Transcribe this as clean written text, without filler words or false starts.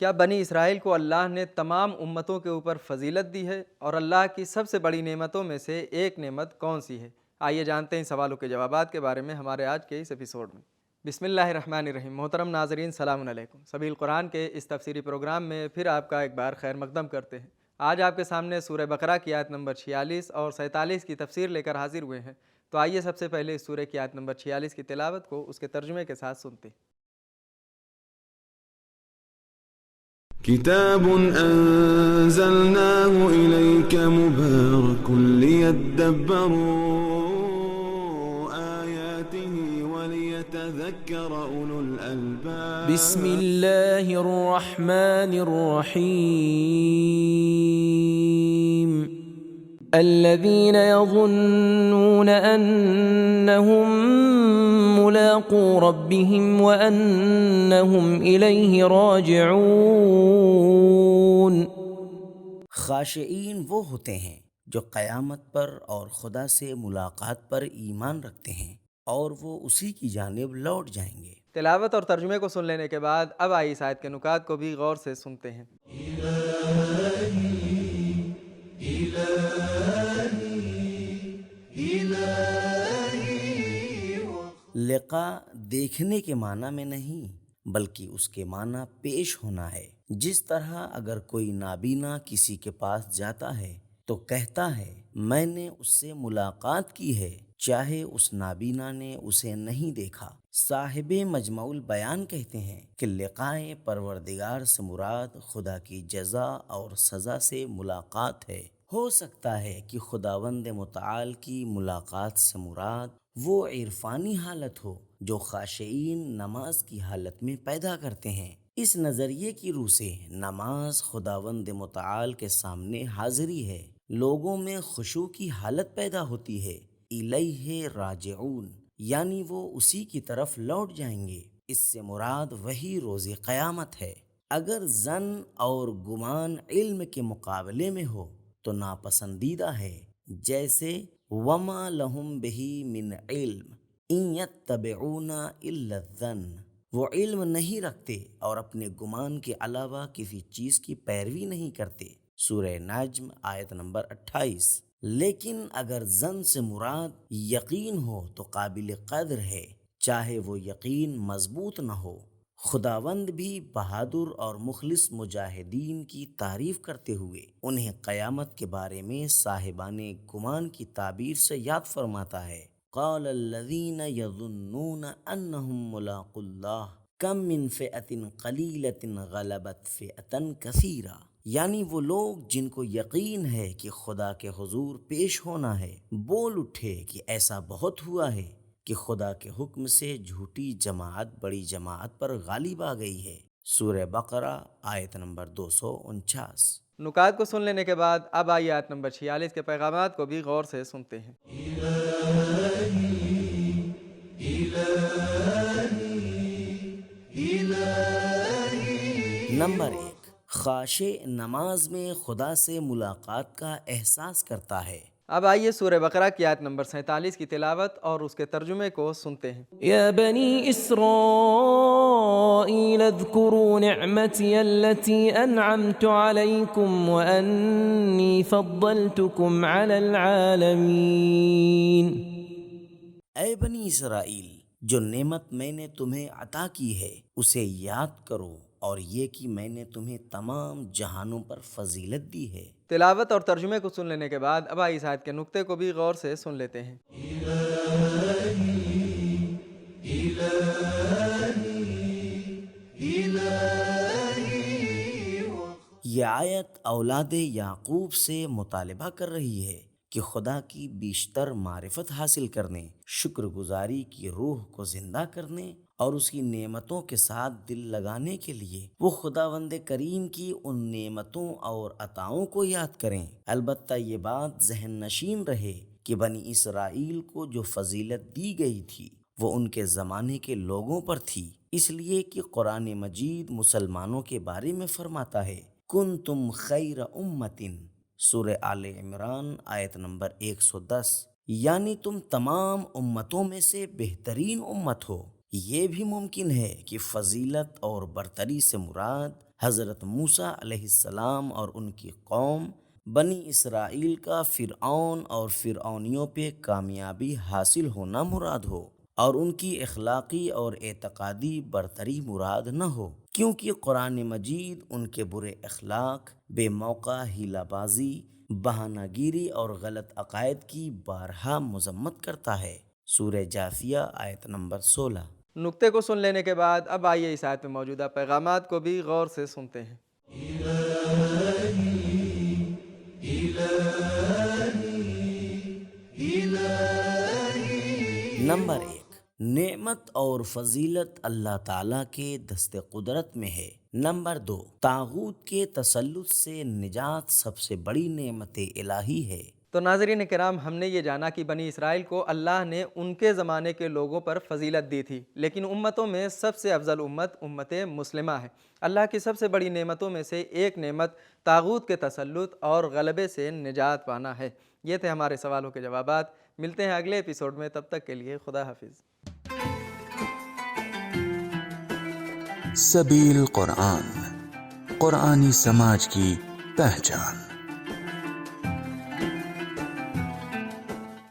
کیا بنی اسرائیل کو اللہ نے تمام امتوں کے اوپر فضیلت دی ہے، اور اللہ کی سب سے بڑی نعمتوں میں سے ایک نعمت کون سی ہے؟ آئیے جانتے ہیں سوالوں کے جوابات کے بارے میں ہمارے آج کے اس ایپیسوڈ میں۔ بسم اللہ الرحمن الرحیم۔ محترم ناظرین، سلام علیکم۔ سبیل قرآن کے اس تفسیری پروگرام میں پھر آپ کا ایک بار خیر مقدم کرتے ہیں۔ آج آپ کے سامنے سورہ بقرہ کی آیت نمبر 46 اور 47 کی تفسیر لے کر حاضر ہوئے ہیں۔ تو آئیے سب سے پہلے اس سورہ کی آیت نمبر 46 کی تلاوت کو اس کے ترجمے کے ساتھ سنتے ہیں۔ كتاب أنزلناه إليك مبارك ليدبروا آياته وليتذكر أولو الألباب بسم الله الرحمن الرحيم الذين يظنون أنهم ملاقو ربهم وأنهم إليه راجعون۔ خاشعین وہ ہوتے ہیں جو قیامت پر اور خدا سے ملاقات پر ایمان رکھتے ہیں اور وہ اسی کی جانب لوٹ جائیں گے۔ تلاوت اور ترجمے کو سن لینے کے بعد اب آئیے اس آیت کے نکات کو بھی غور سے سنتے ہیں۔ لقا دیکھنے کے معنی میں نہیں بلکہ اس کے معنی پیش ہونا ہے۔ جس طرح اگر کوئی نابینا کسی کے پاس جاتا ہے تو کہتا ہے میں نے اس سے ملاقات کی ہے، چاہے اس نابینا نے اسے نہیں دیکھا۔ صاحب مجمع البیان کہتے ہیں کہ لقائے پروردگار سے مراد خدا کی جزا اور سزا سے ملاقات ہے۔ ہو سکتا ہے کہ خداوند متعال کی ملاقات سے مراد وہ عرفانی حالت ہو جو خاشعین نماز کی حالت میں پیدا کرتے ہیں۔ اس نظریے کی روح سے نماز خداوند متعال کے سامنے حاضری ہے، لوگوں میں خشوع کی حالت پیدا ہوتی ہے۔ الیہ راجعون یعنی وہ اسی کی طرف لوٹ جائیں گے۔ اس سے مراد وہی روز قیامت ہے۔ اگر ظن اور گمان علم کے مقابلے میں ہو تو ناپسندیدہ ہے، جیسے وما لہم بہ من علم ان یتبعون الا الظن، وہ علم نہیں رکھتے اور اپنے گمان کے علاوہ کسی چیز کی پیروی نہیں کرتے۔ سورہ نجم آیت نمبر 28۔ لیکن اگر ظن سے مراد یقین ہو تو قابل قدر ہے، چاہے وہ یقین مضبوط نہ ہو۔ خداوند بھی بہادر اور مخلص مجاہدین کی تعریف کرتے ہوئے انہیں قیامت کے بارے میں صاحبان گمان کی تعبیر سے یاد فرماتا ہے۔ قال الذین یظنون انہم ملاقو اللہ کم من فئۃ قلیلۃ غلبت فئۃ کثیرہ، یعنی وہ لوگ جن کو یقین ہے کہ خدا کے حضور پیش ہونا ہے، بول اٹھے کہ ایسا بہت ہوا ہے کہ خدا کے حکم سے جھوٹی جماعت بڑی جماعت پر غالب آ گئی ہے۔ سورہ بقرہ آیت نمبر 249۔ نکات کو سن لینے کے بعد اب آئیے آیت نمبر 46 کے پیغامات کو بھی غور سے سنتے ہیں۔ نمبر 1، خاشع نماز میں خدا سے ملاقات کا احساس کرتا ہے۔ اب آئیے سورہ بقرہ کی آیت نمبر 47 کی تلاوت اور اس کے ترجمے کو سنتے ہیں۔ يا بني إسرائيل اذكروا نعمتي التي أنعمت عليكم وأني فضلتكم على العالمين۔ اے بنی اسرائیل، جو نعمت میں نے تمہیں عطا کی ہے اسے یاد کرو، اور یہ کہ میں نے تمہیں تمام جہانوں پر فضیلت دی ہے۔ تلاوت اور ترجمے کو سن لینے کے بعد اب آئیے اس آیت کے نقطے کو بھی غور سے سن لیتے ہیں۔ یہ آیت اولاد یعقوب سے مطالبہ کر رہی ہے کہ خدا کی بیشتر معرفت حاصل کرنے، شکر گزاری کی روح کو زندہ کرنے اور اس کی نعمتوں کے ساتھ دل لگانے کے لیے وہ خداوند کریم کی ان نعمتوں اور عطاؤں کو یاد کریں۔ البتہ یہ بات ذہن نشین رہے کہ بنی اسرائیل کو جو فضیلت دی گئی تھی وہ ان کے زمانے کے لوگوں پر تھی، اس لیے کہ قرآن مجید مسلمانوں کے بارے میں فرماتا ہے کنتم خیر امۃ، سورہ آل عمران آیت نمبر 110، یعنی تم تمام امتوں میں سے بہترین امت ہو۔ یہ بھی ممکن ہے کہ فضیلت اور برتری سے مراد حضرت موسیٰ علیہ السلام اور ان کی قوم بنی اسرائیل کا فرعون اور فرعونیوں پہ کامیابی حاصل ہونا مراد ہو اور ان کی اخلاقی اور اعتقادی برتری مراد نہ ہو، کیونکہ قرآن مجید ان کے برے اخلاق، بے موقع ہیلہ بازی، بہانہ گیری اور غلط عقائد کی بارہا مذمت کرتا ہے۔ سورہ جاثیہ آیت نمبر 16۔ نقطے کو سن لینے کے بعد اب آئیے اس آیت میں موجودہ پیغامات کو بھی غور سے سنتے ہیں۔ نمبر 1، نعمت اور فضیلت اللہ تعالیٰ کے دست قدرت میں ہے۔ نمبر 2، طاغوت کے تسلط سے نجات سب سے بڑی نعمت الہی ہے۔ تو ناظرین کرام، ہم نے یہ جانا کہ بنی اسرائیل کو اللہ نے ان کے زمانے کے لوگوں پر فضیلت دی تھی، لیکن امتوں میں سب سے افضل امت مسلمہ ہے۔ اللہ کی سب سے بڑی نعمتوں میں سے ایک نعمت طاغوت کے تسلط اور غلبے سے نجات پانا ہے۔ یہ تھے ہمارے سوالوں کے جوابات۔ ملتے ہیں اگلے ایپیسوڈ میں، تب تک کے لیے خدا حافظ۔ سبیل قرآن، قرآنی سماج کی پہچان۔